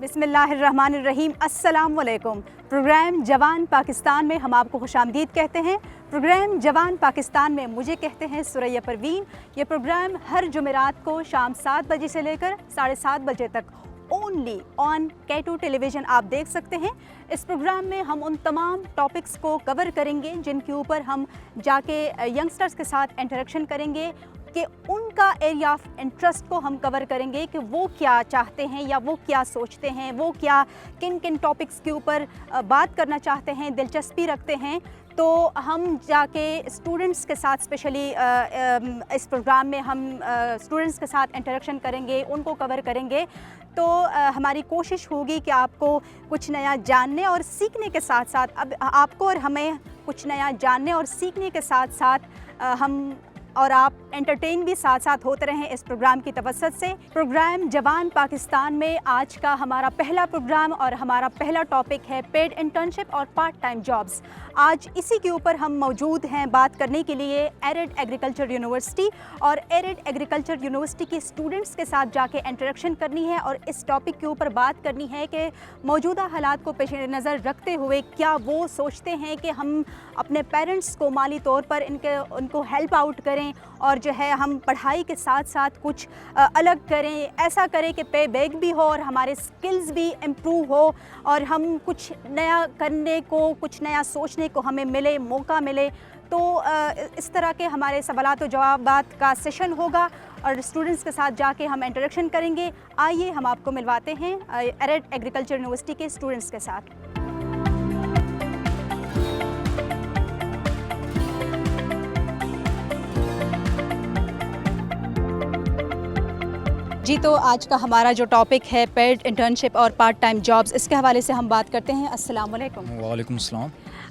بسم اللہ الرحمن الرحیم۔ السلام علیکم۔ پروگرام جوان پاکستان میں ہم آپ کو خوش آمدید کہتے ہیں۔ پروگرام جوان پاکستان میں مجھے کہتے ہیں ثریا پروین۔ یہ پروگرام ہر جمعرات کو شام 7 بجے سے لے کر 7:30 بجے تک only on K2 tele vision آپ دیکھ سکتے ہیں۔ اس پروگرام میں ہم ان تمام ٹاپکس کو کور کریں گے جن کے اوپر ہم جا کے ینگسٹرز کے ساتھ انٹریکشن کریں گے کہ ان کا ایریا آف انٹرسٹ کو ہم کور کریں گے کہ وہ کیا چاہتے ہیں یا وہ کیا سوچتے ہیں، وہ کیا کن ٹاپکس کے اوپر بات کرنا چاہتے ہیں، دلچسپی رکھتے ہیں۔ تو ہم جا کے اسٹوڈنٹس کے ساتھ اسپیشلی اس پروگرام میں ہم اسٹوڈنٹس کے ساتھ انٹریکشن کریں گے، ان کو کور کریں گے۔ تو ہماری کوشش ہوگی کہ آپ کو کچھ نیا جاننے اور سیکھنے کے ساتھ ساتھ اب آپ کو اور ہمیں کچھ نیا جاننے اور سیکھنے کے ساتھ ساتھ ہم اور آپ انٹرٹین بھی ساتھ ساتھ ہوتے رہیں اس پروگرام کی توسط سے۔ پروگرام جوان پاکستان میں آج کا ہمارا پہلا پروگرام اور ہمارا پہلا ٹاپک ہے پیڈ انٹرنشپ اور پارٹ ٹائم جابز۔ آج اسی کے اوپر ہم موجود ہیں بات کرنے کے لیے ایرڈ ایگریکلچر یونیورسٹی، اور ایرڈ ایگریکلچر یونیورسٹی کے اسٹوڈنٹس کے ساتھ جا کے انٹریکشن کرنی ہے اور اس ٹاپک کے اوپر بات کرنی ہے کہ موجودہ حالات کو پیش نظر رکھتے ہوئے کیا وہ سوچتے ہیں کہ ہم اپنے پیرنٹس کو مالی طور پر ان کو ہیلپ آؤٹ کریں اور جو ہے ہم پڑھائی کے ساتھ ساتھ کچھ الگ کریں، ایسا کریں کہ پے بیک بھی ہو اور ہمارے سکلز بھی امپروو ہو اور ہم کچھ نیا کرنے کو، کچھ نیا سوچنے کو ہمیں ملے، موقع ملے۔ تو اس طرح کے ہمارے سوالات و جوابات کا سیشن ہوگا اور اسٹوڈنٹس کے ساتھ جا کے ہم انٹریکشن کریں گے۔ آئیے ہم آپ کو ملواتے ہیں ایرڈ ایگریکلچر یونیورسٹی کے اسٹوڈنٹس کے ساتھ۔ جی تو آج کا ہمارا جو ٹاپک ہے پیڈ انٹرنشپ اور پارٹ ٹائم جابز، اس کے حوالے سے ہم بات کرتے ہیں۔ السلام علیکم۔ وعلیکم السلام۔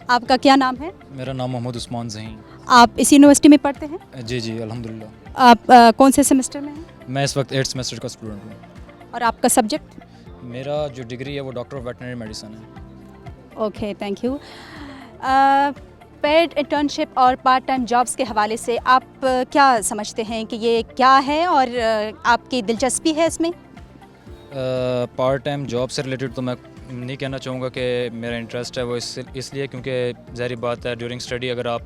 آپ کا کیا نام ہے؟ میرا نام محمد عثمان ذہین۔ آپ اس یونیورسٹی میں پڑھتے ہیں؟ جی الحمدللہ۔ آپ کون سے سیمسٹر میں ہیں؟ میں اس وقت 8th سیمسٹر کا اسٹوڈنٹ ہوں۔ اور آپ کا سبجیکٹ؟ میرا جو ڈگری ہے وہ ڈاکٹر آف ویٹنری میڈیسن ہے۔ Okay, thank you. Paid internship اور پارٹ ٹائم جابز کے حوالے سے آپ کیا سمجھتے ہیں کہ یہ کیا ہے اور آپ کی دلچسپی ہے اس میں؟ پارٹ ٹائم جاب سے ریلیٹڈ تو میں نہیں کہنا چاہوں گا کہ میرا انٹرسٹ ہے وہ اس لیے کیونکہ ظاہری بات ہے ڈیورنگ اسٹڈی اگر آپ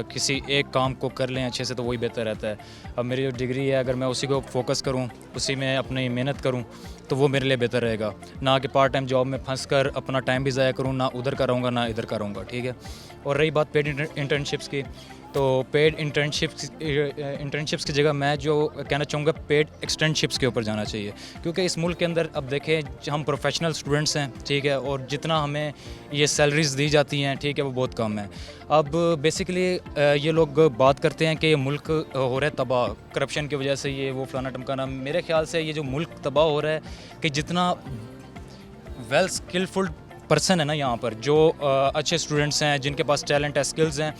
کسی ایک کام کو کر لیں اچھے سے تو وہی بہتر رہتا ہے۔ اب میری جو ڈگری ہے اگر میں اسی کو فوکس کروں، اسی میں اپنی محنت کروں تو وہ میرے لیے بہتر رہے گا، نہ کہ پارٹ ٹائم جاب میں پھنس کر اپنا ٹائم بھی ضائع کروں، نہ ادھر کا رہوں گا نہ ادھر کا رہوں گا، ٹھیک ہے۔ اور رہی بات پیڈ انٹرنشپس کی، تو پیڈ انٹرنشپس کی جگہ میں جو کہنا چاہوں گا پیڈ ایکسٹرنشپس کے اوپر جانا چاہیے، کیونکہ اس ملک کے اندر اب دیکھیں ہم پروفیشنل اسٹوڈنٹس ہیں، ٹھیک ہے، اور جتنا ہمیں یہ سیلریز دی جاتی ہیں، ٹھیک ہے، وہ بہت کم ہے۔ اب بیسیکلی یہ لوگ بات کرتے ہیں کہ یہ ملک ہو رہا ہے تباہ کرپشن کی وجہ سے، یہ وہ فلانا ٹمکانا۔ میرے خیال سے یہ جو ملک تباہ ہو رہا ہے کہ جتنا ویل اسکلفل پرسن ہے نا یہاں پر، جو اچھے اسٹوڈنٹس ہیں، جن کے پاس ٹیلنٹ ہے، اسکلز ہیں،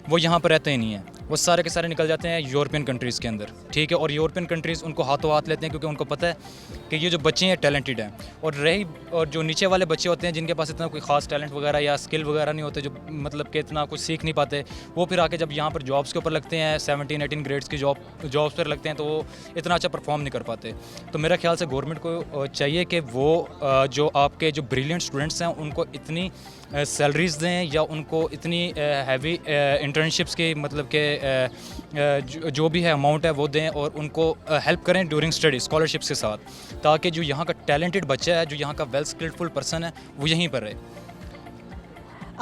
وہ یہاں پر رہتے ہی نہیں ہیں، وہ سارے کے سارے نکل جاتے ہیں یورپین کنٹریز کے اندر، ٹھیک ہے، اور یورپین کنٹریز ان کو ہاتھوں ہاتھ لیتے ہیں کیونکہ ان کو پتہ ہے کہ یہ جو بچے ہیں ٹیلنٹڈ ہیں، اور جو نیچے والے بچے ہوتے ہیں جن کے پاس اتنا کوئی خاص ٹیلنٹ وغیرہ یا اسکل وغیرہ نہیں ہوتے، جو مطلب کہ اتنا کچھ سیکھ نہیں پاتے، وہ پھر آ کے جب یہاں پر جابس کے اوپر لگتے ہیں 17-18 گریڈس کی جابس پر لگتے ہیں تو وہ اتنا اچھا پرفارم نہیں کر پاتے۔ تو میرا خیال سے گورنمنٹ کو چاہیے کہ وہ جو آپ کے جو بریلینٹ اسٹوڈنٹس ہیں ان کو اتنی سیلریز دیں یا ان کو اتنی ہیوی انٹرنشپس کی مطلب کہ جو بھی ہے اماؤنٹ ہے وہ دیں اور ان کو ہیلپ کریں ڈیورنگ اسٹڈی اسکالرشپس کے ساتھ، تاکہ جو یہاں کا ٹیلنٹڈ بچہ ہے، جو یہاں کا ویل اسکلفل پرسن ہے، وہ یہیں پر رہے۔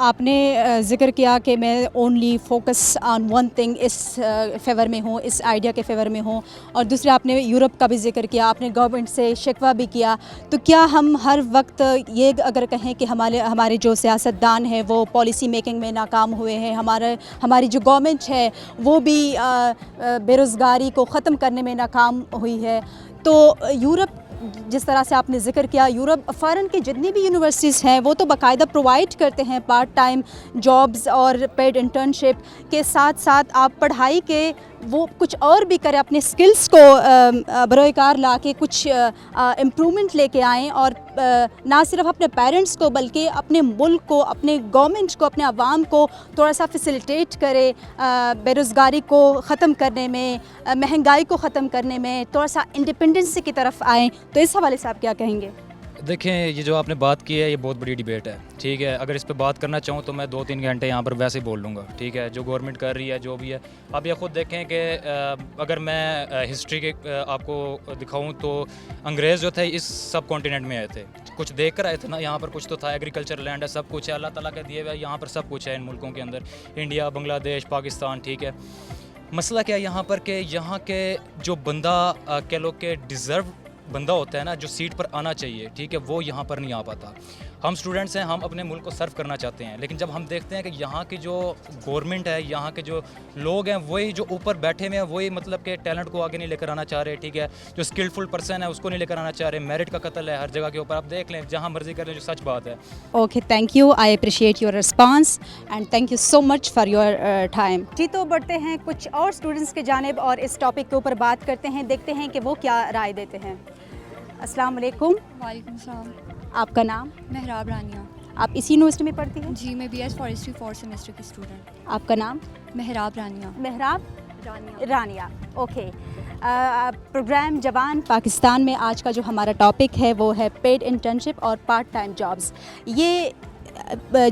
آپ نے ذکر کیا کہ میں only focus on one thing اس فیور میں ہوں، اس آئیڈیا کے فیور میں ہوں، اور دوسرے آپ نے یورپ کا بھی ذکر کیا، آپ نے گورنمنٹ سے شکوہ بھی کیا۔ تو کیا ہم ہر وقت یہ اگر کہیں کہ ہمارے جو سیاستدان ہیں وہ پالیسی میکنگ میں ناکام ہوئے ہیں، ہماری جو گورنمنٹ ہے وہ بھی بے روزگاری کو ختم کرنے میں ناکام ہوئی ہے، تو یورپ جس طرح سے آپ نے ذکر کیا، یورپ فارن کے جتنی بھی یونیورسٹیز ہیں وہ تو باقاعدہ پرووائڈ کرتے ہیں پارٹ ٹائم جابز اور پیڈ انٹرنشپ کے ساتھ ساتھ آپ پڑھائی کے وہ کچھ اور بھی کریں، اپنے سکلز کو بروئے کار لا کے کچھ امپرومنٹ لے کے آئیں، اور نہ صرف اپنے پیرنٹس کو بلکہ اپنے ملک کو، اپنے گورنمنٹ کو، اپنے عوام کو تھوڑا سا فیسیلیٹیٹ کرے بے روزگاری کو ختم کرنے میں، مہنگائی کو ختم کرنے میں، تھوڑا سا انڈیپینڈنس کی طرف آئیں۔ تو اس حوالے سے آپ کیا کہیں گے؟ دیکھیں یہ جو آپ نے بات کی ہے یہ بہت بڑی ڈیبیٹ ہے, ٹھیک ہے. اگر اس پہ بات کرنا چاہوں تو میں 2-3 گھنٹے یہاں پر ویسے ہی بول لوں گا, ٹھیک ہے. جو گورنمنٹ کر رہی ہے جو بھی ہے, آپ یہ خود دیکھیں کہ اگر میں ہسٹری کے آپ کو دکھاؤں تو انگریز جو تھے اس سب کانٹیننٹ میں آئے تھے, کچھ دیکھ کر آئے تھے نا. یہاں پر کچھ تو تھا, ایگریکلچر لینڈ ہے, سب کچھ ہے, اللہ تعالیٰ کے دیے ہوئے, یہاں پر سب کچھ ہے ان ملکوں کے اندر, انڈیا, بنگلہ دیش, پاکستان, ٹھیک ہے. مسئلہ کیا ہے یہاں پر کہ یہاں کے جو بندہ کہہ لو کہ ڈیزرو بندہ ہوتا ہے نا, جو سیٹ پر آنا چاہیے, ٹھیک ہے, وہ یہاں پر نہیں آ پاتا. ہم اسٹوڈنٹس ہیں, ہم اپنے ملک کو سرو کرنا چاہتے ہیں, لیکن جب ہم دیکھتے ہیں کہ یہاں کی جو گورنمنٹ ہے, یہاں کے جو لوگ ہیں, وہی جو اوپر بیٹھے ہوئے ہیں, وہی مطلب کہ ٹیلنٹ کو آگے نہیں لے کر آنا چاہ رہے, ٹھیک ہے. جو اسکلفل پرسن ہے اس کو نہیں لے کر آنا چاہ رہے. میرٹ کا قتل ہے ہر جگہ کے اوپر, آپ دیکھ لیں جہاں مرضی کر لیں, جو سچ بات ہے. Okay, thank you, I appreciate your response and thank you so much for your time. جی تو بڑھتے ہیں کچھ اور اسٹوڈنٹس کی جانب اور اس ٹاپک کے اوپر بات کرتے ہیں, دیکھتے ہیں کہ وہ کیا رائے دیتے ہیں. السلام علیکم. وعلیکم السلام. آپ کا نام؟ مہراب رانیہ. آپ اسی یونیورسٹی میں پڑھتی ہیں؟ جی, میں B S forestry 4th semester کی اسٹوڈنٹ. آپ کا نام؟ مہراب رانیہ. مہراب رانیہ. رانیہ. اوکے. پروگرام جوان پاکستان میں آج کا جو ہمارا ٹاپک ہے وہ ہے پیڈ انٹرنشپ اور پارٹ ٹائم جابس. یہ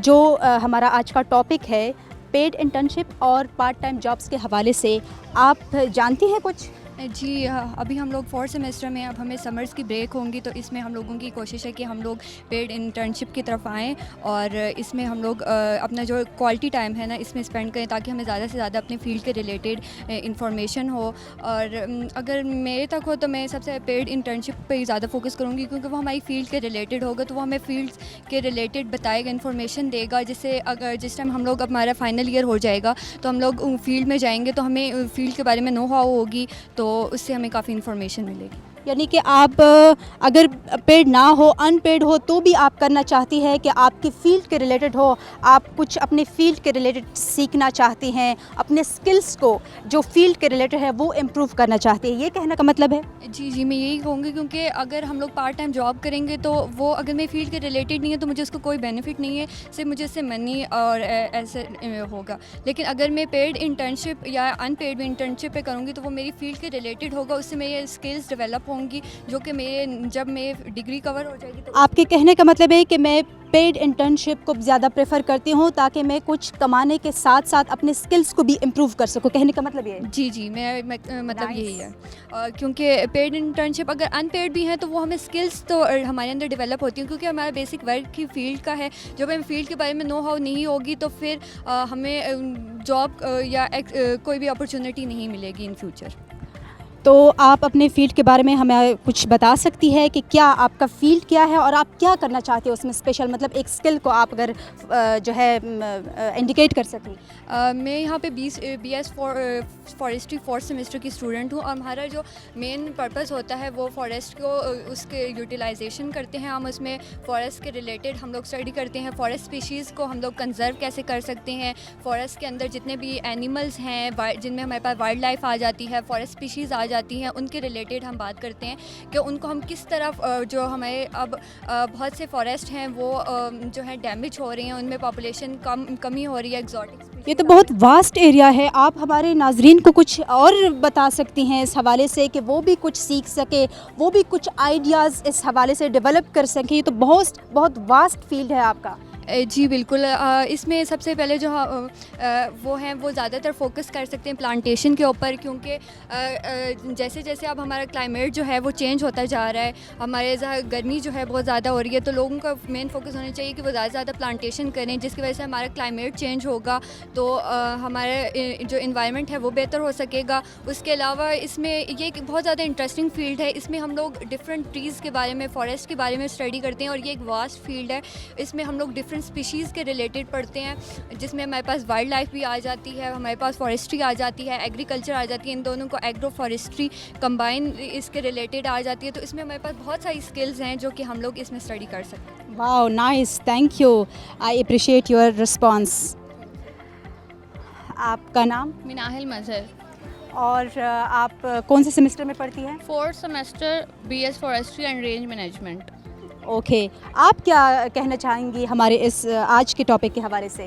جو ہمارا آج کا ٹاپک ہے پیڈ انٹرنشپ اور پارٹ ٹائم جابس کے حوالے سے آپ جانتی ہیں کچھ؟ جی, ابھی ہم لوگ 4th سیمسٹر میں, اب ہمیں سمرز کی بریک ہوں گی, تو اس میں ہم لوگوں کی کوشش ہے کہ ہم لوگ پیڈ انٹرنشپ کی طرف آئیں اور اس میں ہم لوگ اپنا جو کوالٹی ٹائم ہے نا اس میں اسپینڈ کریں, تاکہ ہمیں زیادہ سے زیادہ اپنے فیلڈ کے ریلیٹڈ انفارمیشن ہو. اور اگر میرے تک ہو تو میں سب سے پیڈ انٹرنشپ پہ ہی زیادہ فوکس کروں گی, کیونکہ وہ ہماری فیلڈ کے ریلیٹڈ ہوگا, تو وہ ہمیں فیلڈ کے ریلیٹڈ بتائے گا, انفارمیشن دے گا, جس سے اگر جس ٹائم ہم لوگ اب ہمارا فائنل ایئر ہو جائے گا تو ہم لوگ فیلڈ میں جائیں گے, تو ہمیں فیلڈ کے بارے میں نو ہاؤ ہوگی, تو اس سے ہمیں کافی انفارمیشن ملے گی. یعنی کہ آپ اگر پیڈ نہ ہو, ان پیڈ ہو, تو بھی آپ کرنا چاہتی ہے کہ آپ کی فیلڈ کے ریلیٹڈ ہو, آپ کچھ اپنے فیلڈ کے ریلیٹڈ سیکھنا چاہتی ہیں, اپنے سکلز کو جو فیلڈ کے ریلیٹڈ ہے وہ امپروو کرنا چاہتی ہیں, یہ کہنے کا مطلب ہے؟ جی, میں یہی کہوں گی, کیونکہ اگر ہم لوگ پارٹ ٹائم جاب کریں گے تو وہ اگر میری فیلڈ کے ریلیٹڈ نہیں ہے تو مجھے اس کو کوئی بینیفٹ نہیں ہے, صرف مجھے اس سے منی اور ایسے ہوگا. لیکن اگر میں پیڈ انٹرنشپ یا ان پیڈ انٹرنشپ پہ کروں گی تو وہ میری فیلڈ کے ریلیٹڈ ہوگا, اس سے میرے اسکلز ڈیولپ ہوں گی, جو کہ جب میں ڈگری کور ہو جائے گی تو. آپ کے کہنے کا مطلب ہے کہ میں پیڈ انٹرنشپ کو زیادہ پریفر کرتی ہوں تاکہ میں کچھ کمانے کے ساتھ ساتھ اپنے سکلز کو بھی امپروو کر سکوں, کہنے کا مطلب یہ ہے؟ جی, میں مطلب یہی ہے, کیونکہ پیڈ انٹرنشپ اگر ان پیڈ بھی ہیں تو وہ ہمیں سکلز تو ہمارے اندر ڈیولپ ہوتی ہیں, کیونکہ ہمارا بیسک ورک ہی فیلڈ کا ہے. جب ہمیں فیلڈ کے بارے میں نو ہاؤ نہیں ہوگی تو پھر ہمیں جاب یا کوئی بھی اپرچونیٹی نہیں ملے گی ان فیوچر. تو آپ اپنے فیلڈ کے بارے میں ہمیں کچھ بتا سکتی ہے کہ کیا آپ کا فیلڈ کیا ہے اور آپ کیا کرنا چاہتے ہو اس میں اسپیشل, مطلب ایک اسکل کو آپ اگر جو ہے انڈیکیٹ کر سکیں. میں یہاں پہ B S forestry 4th semester کی اسٹوڈنٹ ہوں, اور ہمارا جو مین پرپز ہوتا ہے وہ فارسٹ کو اس کے یوٹیلائزیشن کرتے ہیں. ہم اس میں فارسٹ کے ریلیٹڈ ہم لوگ اسٹڈی کرتے ہیں, فارسٹ اسپیشیز کو ہم لوگ کنزرو کیسے کر سکتے ہیں, فارسٹ کے اندر جتنے بھی اینیملز ہیں جن میں ہمارے پاس وائلڈ لائف آ جاتی ہے, فارسٹ اسپیشیز آ جاتی ہیں, ان کے ریلیٹڈ ہم بات کرتے ہیں کہ ان کو ہم کس طرف, جو ہمارے اب بہت سے فارسٹ ہیں وہ جو ہے ڈیمیج ہو رہے ہیں, ان میں پاپولیشن کمی ہو رہی ہے, ایگزاٹک. یہ تو بہت واسٹ ایریا ہے, آپ ہمارے ناظرین کو کچھ اور بتا سکتی ہیں اس حوالے سے کہ وہ بھی کچھ سیکھ سکے, وہ بھی کچھ آئیڈیاز اس حوالے سے ڈیولپ کر سکیں. یہ تو بہت واسٹ فیلڈ ہے آپ کا. جی بالکل, اس میں سب سے پہلے جو وہ ہیں وہ زیادہ تر فوکس کر سکتے ہیں پلانٹیشن کے اوپر, کیونکہ جیسے جیسے اب ہمارا کلائمیٹ جو ہے وہ چینج ہوتا جا رہا ہے, ہمارے گرمی جو ہے بہت زیادہ ہو رہی ہے, تو لوگوں کا مین فوکس ہونا چاہیے کہ وہ زیادہ سے زیادہ پلانٹیشن کریں, جس کی وجہ سے ہمارا کلائمیٹ چینج ہوگا تو ہمارا جو انوائرمنٹ ہے وہ بہتر ہو سکے گا. اس کے علاوہ اس میں یہ ایک بہت زیادہ انٹرسٹنگ فیلڈ ہے, اس میں ہم لوگ ڈفرینٹ ٹریز کے بارے میں, فارسٹ کے بارے میں اسٹڈی کرتے ہیں, اور یہ ایک واسٹ فیلڈ ہے. اس میں ہم لوگ ڈفرینٹ اسپیشیز کے ریلیٹڈ پڑھتے ہیں, جس میں ہمارے پاس وائلڈ لائف بھی آ جاتی ہے, ہمارے پاس فارسٹری آ جاتی ہے, ایگریکلچر آ جاتی ہے, ان دونوں کو ایگرو فارسٹری کمبائن اس کے ریلیٹڈ آ جاتی ہے. تو اس میں ہمارے پاس بہت ساری اسکلز ہیں جو کہ ہم لوگ اس میں اسٹڈی کر سکتے ہیں. Wow, nice, thank you, I appreciate your response. آپ کا نام؟ مناحل مظہر. اور آپ کون سے سیمسٹر میں پڑھتی ہیں؟ 4th semester B S forestry and range management. Okay, آپ کیا کہنا چاہیں گی ہمارے اس آج کے ٹاپک کے حوالے سے؟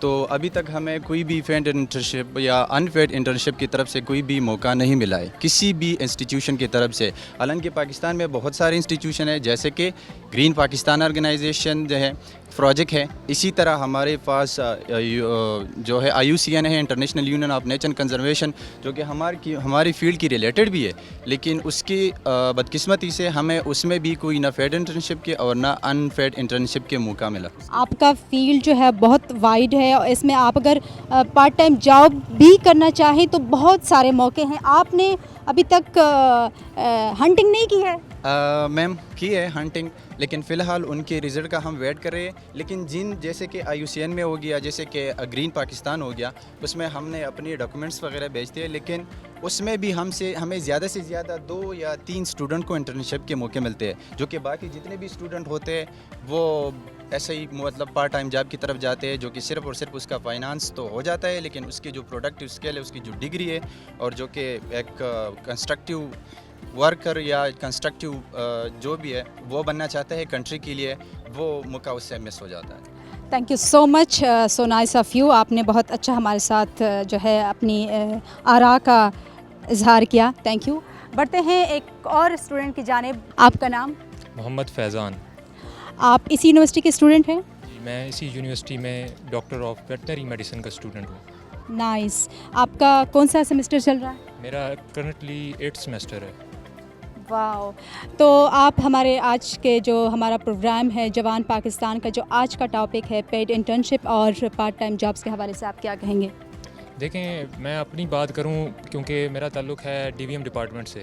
تو ابھی تک ہمیں کوئی بھی پیڈ انٹرنشپ یا انپیڈ انٹرنشپ کی طرف سے کوئی بھی موقع نہیں ملا ہے کسی بھی انسٹیٹیوشن کی طرف سے. حالانکہ پاکستان میں بہت سارے انسٹیٹیوشن ہیں جیسے کہ گرین پاکستان آرگنائزیشن جو ہے پروجیکٹ ہے, اسی طرح ہمارے پاس جو ہے IUCN ہے, international union of nature conservation, جو کہ ہماری فیلڈ کی ریلیٹڈ بھی ہے, لیکن اس کی بدقسمتی سے ہمیں اس میں بھی کوئی نہ پیڈ انٹرنشپ کے اور نہ ان پیڈ انٹرنشپ کے موقع ملا. آپ کا فیلڈ جو ہے بہت وائڈ ہے اور اس میں آپ اگر پارٹ ٹائم جاب بھی کرنا چاہیں تو بہت سارے موقع ہیں. آپ نے ابھی تک ہنٹنگ نہیں کی ہے؟ میم کی ہے ہنٹنگ, لیکن فی الحال ان کے رزلٹ کا ہم ویٹ کر رہے ہیں. لیکن جیسے کہ IUCN میں ہو گیا, جیسے کہ گرین پاکستان ہو گیا, اس میں ہم نے اپنی ڈاکومنٹس وغیرہ بھیجتے ہیں, لیکن اس میں بھی ہمیں زیادہ سے زیادہ 2 یا 3 اسٹوڈنٹ کو انٹرنشپ کے موقع ملتے ہیں, جو کہ باقی جتنے بھی اسٹوڈنٹ ہوتے ہیں وہ ایسے ہی مطلب پارٹ ٹائم جاب کی طرف جاتے ہیں, جو کہ صرف اور صرف اس کا فائنانس تو ہو جاتا ہے, لیکن اس کی جو پروڈکٹیو اسکل ہے, اس کی جو ڈگری ہے, اور جو کہ ایک کنسٹرکٹیو ورکر یا کنسٹرکٹیو جو بھی ہے وہ بننا چاہتا ہے کنٹری کے لیے, وہ موقع اس سے مس ہو جاتا ہے. Thank you so much, so nice of you. آپ نے بہت اچھا ہمارے ساتھ جو ہے اپنی آراء کا اظہار کیا. Thank you. بڑھتے ہیں ایک اور اسٹوڈنٹ کی جانب. آپ کا نام؟ محمد فیضان. آپ اسی یونیورسٹی کے اسٹوڈنٹ ہیں؟ جی, میں اسی یونیورسٹی میں ڈاکٹر آف ویٹنری میڈیسن کا اسٹوڈنٹ ہوں. نائس. آپ کا کون سا سیمسٹر چل رہا ہے؟ میرا کرنٹلی 8th سیمسٹر ہے. واو. تو آپ ہمارے آج کے جو ہمارا پروگرام ہے جوان پاکستان کا, جو آج کا ٹاپک ہے پیڈ انٹرنشپ اور پارٹ ٹائم جابس کے حوالے سے آپ کیا کہیں گے؟ دیکھیں, میں اپنی بات کروں کیونکہ میرا تعلق ہے DVM ڈپارٹمنٹ سے,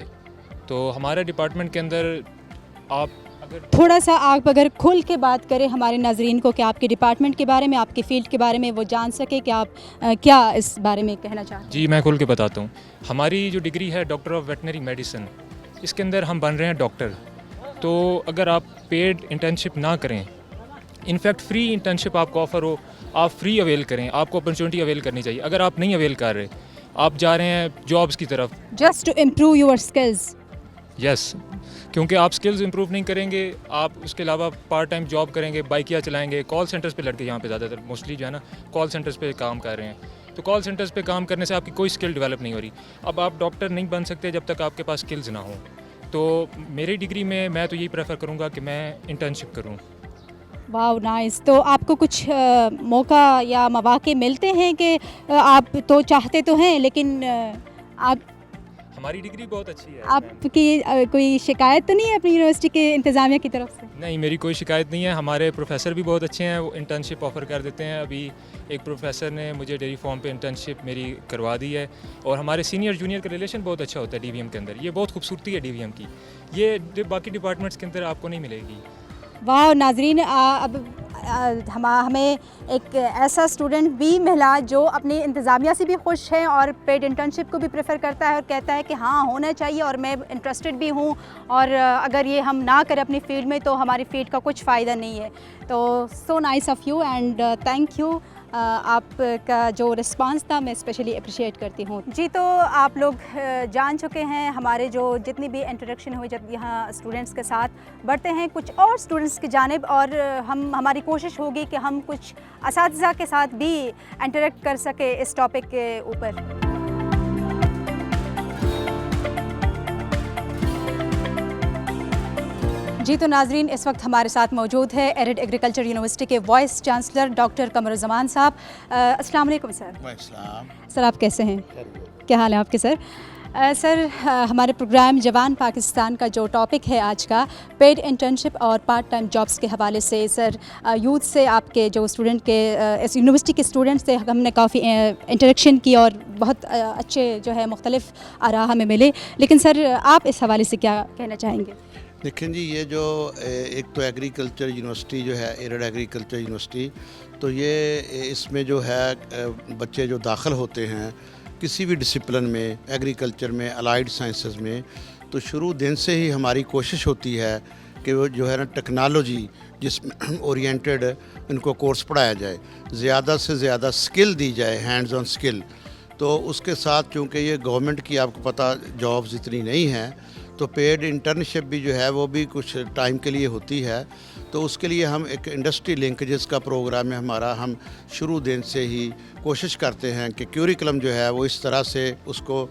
تو ہمارے ڈپارٹمنٹ کے اندر آپ اگر تھوڑا سا آپ اگر کھل کے بات کریں ہمارے ناظرین کو کہ آپ کے ڈپارٹمنٹ کے بارے میں, آپ کے فیلڈ کے بارے میں, وہ جان سکے کہ آپ کیا اس بارے میں کہنا چاہتے ہیں. جی, میں کھل کے بتاتا ہوں. ہماری جو ڈگری ہے ڈاکٹر آف ویٹنری میڈیسن, اس کے اندر ہم بن رہے ہیں ڈاکٹر. تو اگر آپ پیڈ انٹرنشپ نہ کریں, انفیکٹ فری انٹرنشپ آپ کو آفر ہو, آپ فری اویل کریں, آپ کو اپرچونٹی اویل کرنی چاہیے. اگر آپ نہیں اویل کر رہے, آپ جا رہے ہیں جابس کی طرف, just to improve your skills. Yes, کیونکہ آپ اسکلز امپروو نہیں کریں گے, آپ اس کے علاوہ پارٹ ٹائم جاب کریں گے, بائکیاں چلائیں گے. کال سینٹرز پہ لڑکے یہاں پہ زیادہ تر موسٹلی جو ہے نا کال سینٹرز پہ کام کر رہے ہیں. تو کال سینٹرز پہ کام کرنے سے آپ کی کوئی اسکل ڈیولپ نہیں ہو رہی. اب آپ ڈاکٹر نہیں بن سکتے جب تک آپ کے پاس اسکلز نہ ہوں. تو میری ڈگری میں تو یہی پریفر کروں گا کہ میں انٹرنشپ کروں. واو نائس. تو آپ کو کچھ موقع یا مواقع ملتے ہیں کہ آپ تو چاہتے تو ہیں لیکن آپ ہماری ڈگری بہت اچھی ہے. آپ کی کوئی شکایت تو نہیں ہے اپنی یونیورسٹی کے انتظامیہ کی طرف سے؟ نہیں, میری کوئی شکایت نہیں ہے. ہمارے پروفیسر بھی بہت اچھے ہیں, وہ انٹرنشپ آفر کر دیتے ہیں. ابھی ایک پروفیسر نے مجھے ڈیری فارم پہ انٹرنشپ میری کروا دی ہے, اور ہمارے سینئر جونیئر کا ریلیشن بہت اچھا ہوتا ہے DVM کے اندر. یہ بہت خوبصورتی ہے DVM کی, یہ باقی ڈپارٹمنٹس کے اندر آپ کو نہیں ملے گی. واہ ناظرین, اب ہمیں ایک ایسا اسٹوڈنٹ بھی ملا جو اپنی انتظامیہ سے بھی خوش ہے اور پیڈ انٹرنشپ کو بھی پریفر کرتا ہے اور کہتا ہے کہ ہاں ہونا چاہیے اور میں انٹرسٹڈ بھی ہوں, اور اگر یہ ہم نہ کریں اپنی فیلڈ میں تو ہماری فیلڈ کا کچھ فائدہ نہیں ہے. تو سو nice of you and thank you. آپ کا جو رسپانس تھا میں اسپیشلی اپریشیٹ کرتی ہوں. جی, تو آپ لوگ جان چکے ہیں ہمارے جو جتنی بھی انٹریکشن ہوئی جب یہاں اسٹوڈنٹس کے ساتھ. بڑھتے ہیں کچھ اور اسٹوڈنٹس کی جانب, اور ہماری کوشش ہوگی کہ ہم کچھ اساتذہ کے ساتھ بھی انٹریکٹ کر سکیں اس ٹاپک کے اوپر. جی, تو ناظرین اس وقت ہمارے ساتھ موجود ہے ایرڈ ایگریکلچر یونیورسٹی کے وائس چانسلر ڈاکٹر قمر الزمان صاحب. السلام علیکم سر. السلام. سر آپ کیسے ہیں؟ کیا حال ہے آپ کے سر؟ سر ہمارے پروگرام جوان پاکستان کا جو ٹاپک ہے آج کا پیڈ انٹرنشپ اور پارٹ ٹائم جابس کے حوالے سے, سر یوتھ سے آپ کے جو اسٹوڈنٹ کے اس یونیورسٹی کے اسٹوڈنٹ سے ہم نے کافی انٹریکشن کی اور بہت اچھے جو ہے مختلف آراء ہمیں ملے, لیکن سر آپ اس حوالے سے کیا کہنا چاہیں گے؟ دیکھیں جی, یہ جو ایک تو ایگریکلچر یونیورسٹی جو ہے ایرڈ ایگریکلچر یونیورسٹی, تو یہ اس میں جو ہے بچے جو داخل ہوتے ہیں کسی بھی ڈسپلن میں, ایگریکلچر میں, الائیڈ سائنسز میں, تو شروع دن سے ہی ہماری کوشش ہوتی ہے کہ وہ جو ہے نا ٹیکنالوجی جس میں اورینٹڈ ان کو کورس پڑھایا جائے, زیادہ سے زیادہ سکل دی جائے, ہینڈز آن سکل. تو اس کے ساتھ چونکہ یہ گورنمنٹ کی آپ کو پتہ جابز اتنی نہیں ہیں, تو پیڈ انٹرنشپ بھی جو ہے وہ بھی کچھ ٹائم کے لیے ہوتی ہے. تو اس کے لیے ہم ایک انڈسٹری لنکیجز کا پروگرام ہے ہمارا. ہم شروع دن سے ہی کوشش کرتے ہیں کہ کیوریکلم جو ہے وہ اس طرح سے اس کو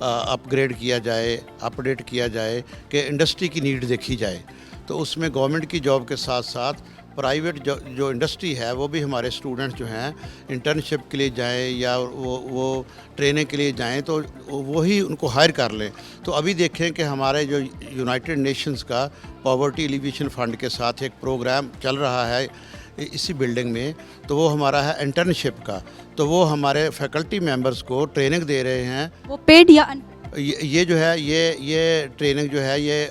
اپ گریڈ کیا جائے, اپڈیٹ کیا جائے کہ انڈسٹری کی نیڈ دیکھی جائے. تو اس میں گورنمنٹ کی جاب کے ساتھ ساتھ پرائیویٹ جو انڈسٹری ہے وہ بھی ہمارے اسٹوڈنٹ جو ہیں انٹرنشپ کے لیے جائیں یا وہ ٹریننگ کے لیے جائیں تو وہی ان کو ہائر کر لیں. تو ابھی دیکھیں کہ ہمارے جو یونائٹڈ نیشنز کا پاورٹی ایلیویشن فنڈ کے ساتھ ایک پروگرام چل رہا ہے اسی بلڈنگ میں, تو وہ ہمارا ہے انٹرنشپ کا. تو وہ ہمارے فیکلٹی ممبرز کو ٹریننگ دے رہے ہیں. وہ پیڈ یا یہ جو ہے یہ ٹریننگ جو ہے یہ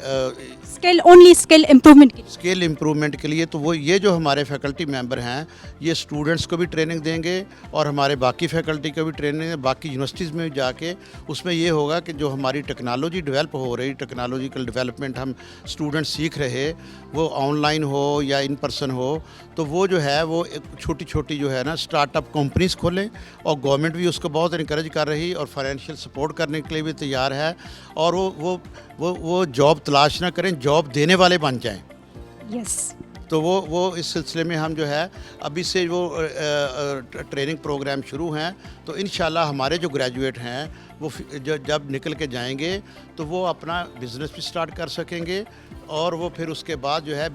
اسکل امپرومنٹ کی اسکل امپرومنٹ کے لیے. تو وہ یہ جو ہمارے فیکلٹی ممبر ہیں یہ اسٹوڈنٹس کو بھی ٹریننگ دیں گے اور ہمارے باقی فیکلٹی کو بھی ٹریننگ دیں. باقی یونیورسٹیز میں جا کے اس میں یہ ہوگا کہ جو ہماری ٹیکنالوجی ڈیولپ ہو رہی, ٹیکنالوجیکل ڈیولپمنٹ ہم اسٹوڈنٹ سیکھ رہے, وہ آن لائن ہو یا ان پرسن ہو, تو وہ جو ہے وہ چھوٹی چھوٹی جو ہے نا اسٹارٹ اپ کمپنیز کھولیں. اور گورنمنٹ بھی اس کو بہت انکریج کر رہی اور فائنینشیل سپورٹ کرنے کے لیے بھی تیار ہے. اور وہ جاب تلاش نہ کریں, جاب دینے والے بن جائیں. یس. تو وہ اس سلسلے میں ہم جو ہے ابھی سے وہ ٹریننگ پروگرام شروع ہیں. تو انشاءاللہ ہمارے جو گریجویٹ ہیں وہ جب نکل کے جائیں گے تو وہ اپنا بزنس بھی سٹارٹ کر سکیں گے اور وہ پھر اس کے بعد جو ہے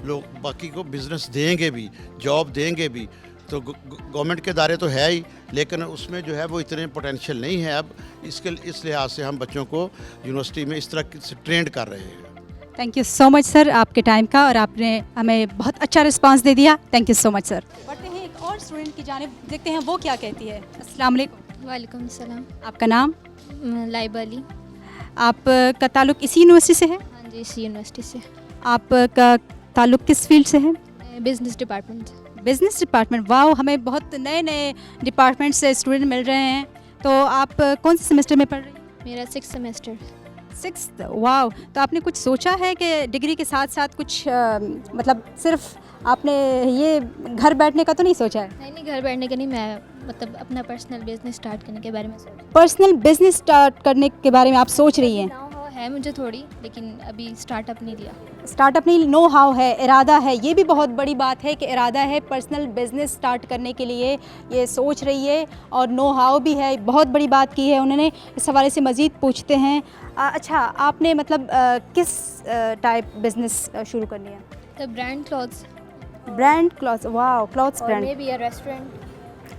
لوگ باقی کو بزنس دیں گے بھی, جاب دیں گے بھی. تو گورنمنٹ کے ادارے تو ہے ہی, لیکن اس میں جو ہے وہ اتنے پوٹینشیل نہیں ہے اب. اس لحاظ سے ہم بچوں کو یونیورسٹی میں اس طرح سے ٹرینڈ کر رہے ہیں. تھینک یو سو مچ سر آپ کے ٹائم کا, اور آپ نے ہمیں بہت اچھا رسپانس دے دیا. تھینک یو سو مچ سر. بڑھتے ہیں ایک اور اسٹوڈنٹ کی جانب, دیکھتے ہیں وہ کیا کہتی ہے. السلام علیکم. وعلیکم السلام. آپ کا نام؟ لائبہ علی. آپ کا تعلق اسی یونیورسٹی سے ہے؟ ہاں جی, اسی یونیورسٹی سے. آپ کا تعلق کس فیلڈ سے ہے؟ Business department. Business department. Wow, ہمیں بہت نئے ڈپارٹمنٹ سے اسٹوڈنٹ مل رہے ہیں. تو آپ کون سے سیمسٹر میں پڑھ رہی ہیں؟ میرا 6th سیمسٹر. 6th. واو. تو آپ نے کچھ سوچا ہے کہ ڈگری کے ساتھ ساتھ کچھ مطلب صرف آپ نے یہ گھر بیٹھنے کا تو نہیں سوچا ہے؟ نہیں, گھر بیٹھنے کا نہیں, میں مطلب اپنا پرسنل بزنس اسٹارٹ کرنے کے بارے میں سوچ. پرسنل بزنس اسٹارٹ کرنے کے بارے میں آپ سوچ رہی ہیں؟ ہے مجھے تھوڑی, لیکن ابھی اسٹارٹ اپ نہیں لیا. اسٹارٹ اپ نہیں, نو ہاؤ ہے, ارادہ ہے. یہ بھی بہت بڑی بات ہے کہ ارادہ ہے پرسنل بزنس اسٹارٹ کرنے کے لیے, یہ سوچ رہی ہے, اور نو ہاؤ بھی ہے. بہت بڑی بات کی ہے انہوں نے. اس حوالے سے مزید پوچھتے ہیں. اچھا, آپ نے مطلب کس ٹائپ بزنس شروع کرنی ہے؟ تو brand clothes. Brand clothes. Wow, clothes brand. میں بھی ریسٹورینٹ,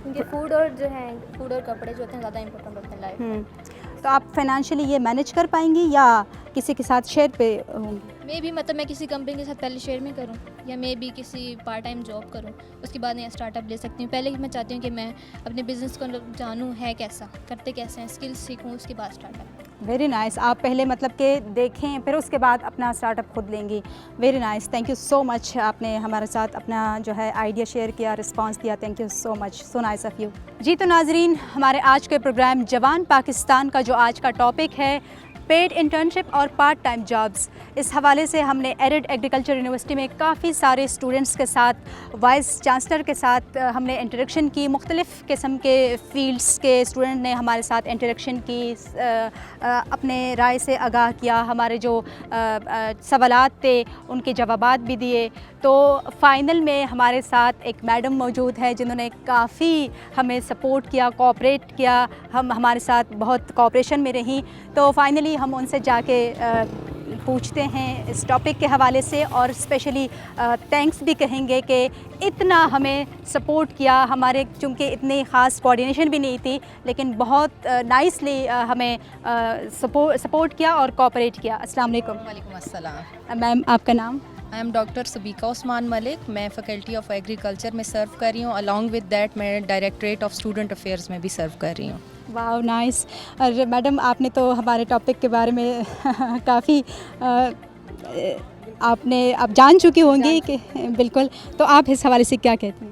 کیونکہ فوڈ اور جو ہے فوڈ اور کپڑے جو ہوتے ہیں زیادہ امپورٹنٹ ہوتے ہیں لائف. تو آپ فائنینشلی یہ مینیج کر پائیں گی یا کسی کے ساتھ شیئر پہ ہوں گی؟ میں بھی مطلب میں کسی کمپنی کے ساتھ پہلے شیئر میں کروں, یا میں بھی کسی پارٹ ٹائم جاب کروں, اس کے بعد میں اسٹارٹ اپ لے سکتی ہوں. پہلے میں چاہتی ہوں کہ میں اپنے بزنس کو جانوں ہے کیسا, کرتے کیسے ہیں, اسکلس سیکھوں, اس کے بعد اسٹارٹ اپ. Very nice. آپ پہلے مطلب کہ دیکھیں پھر اس کے بعد اپنا اسٹارٹ اپ خود لیں گی. Very nice. Thank you so much. آپ نے ہمارے ساتھ اپنا جو ہے آئیڈیا شیئر کیا, رسپانس دیا. Thank you so much. So nice of you. جی تو ناظرین, ہمارے آج کے پروگرام جوان پاکستان کا جو آج کا ٹاپک ہے پیڈ انٹرنشپ اور پارٹ ٹائم جابس, اس حوالے سے ہم نے ایرڈ ایگریکلچر یونیورسٹی میں کافی سارے اسٹوڈنٹس کے ساتھ, وائس چانسلر کے ساتھ ہم نے انٹریکشن کی. مختلف قسم کے فیلڈس کے اسٹوڈنٹ نے ہمارے ساتھ انٹریکشن کی, اپنے رائے سے آگاہ کیا, ہمارے جو سوالات تھے ان کے جوابات بھی دیے. تو فائنل میں ہمارے ساتھ ایک میڈم موجود ہے جنہوں نے کافی ہمیں سپورٹ کیا, کوآپریٹ کیا, ہمارے ساتھ بہت کوآپریشن میں رہیں. تو فائنلی ہم ان سے جا کے پوچھتے ہیں اس ٹاپک کے حوالے سے, اور اسپیشلی تھینکس بھی کہیں گے کہ اتنا ہمیں سپورٹ کیا. ہمارے چونکہ اتنی خاص کوآرڈینیشن بھی نہیں تھی, لیکن بہت نائسلی ہمیں سپورٹ کیا اور کوآپریٹ کیا. السلام علیکم. وعلیکم السلام. میم آپ کا نام؟ آئی ایم ڈاکٹر سبیکہ عثمان ملک. میں فیکلٹی آف ایگریکلچر میں سرو کر رہی ہوں. الانگ ود دیٹ میں ڈائریکٹریٹ آف اسٹوڈنٹ افیئرس میں بھی سرو کر رہی ہوں. واو, نائس. اور میڈم آپ نے تو ہمارے ٹاپک کے بارے میں کافی آپ جان چکی ہوں گی کہ بالکل. تو آپ اس حوالے سے کیا کہتے ہیں؟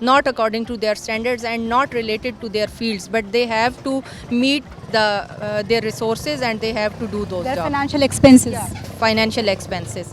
not according to their standards and not related to their fields, but they have to meet their resources and they have to do those their jobs. financial expenses. Financial expenses.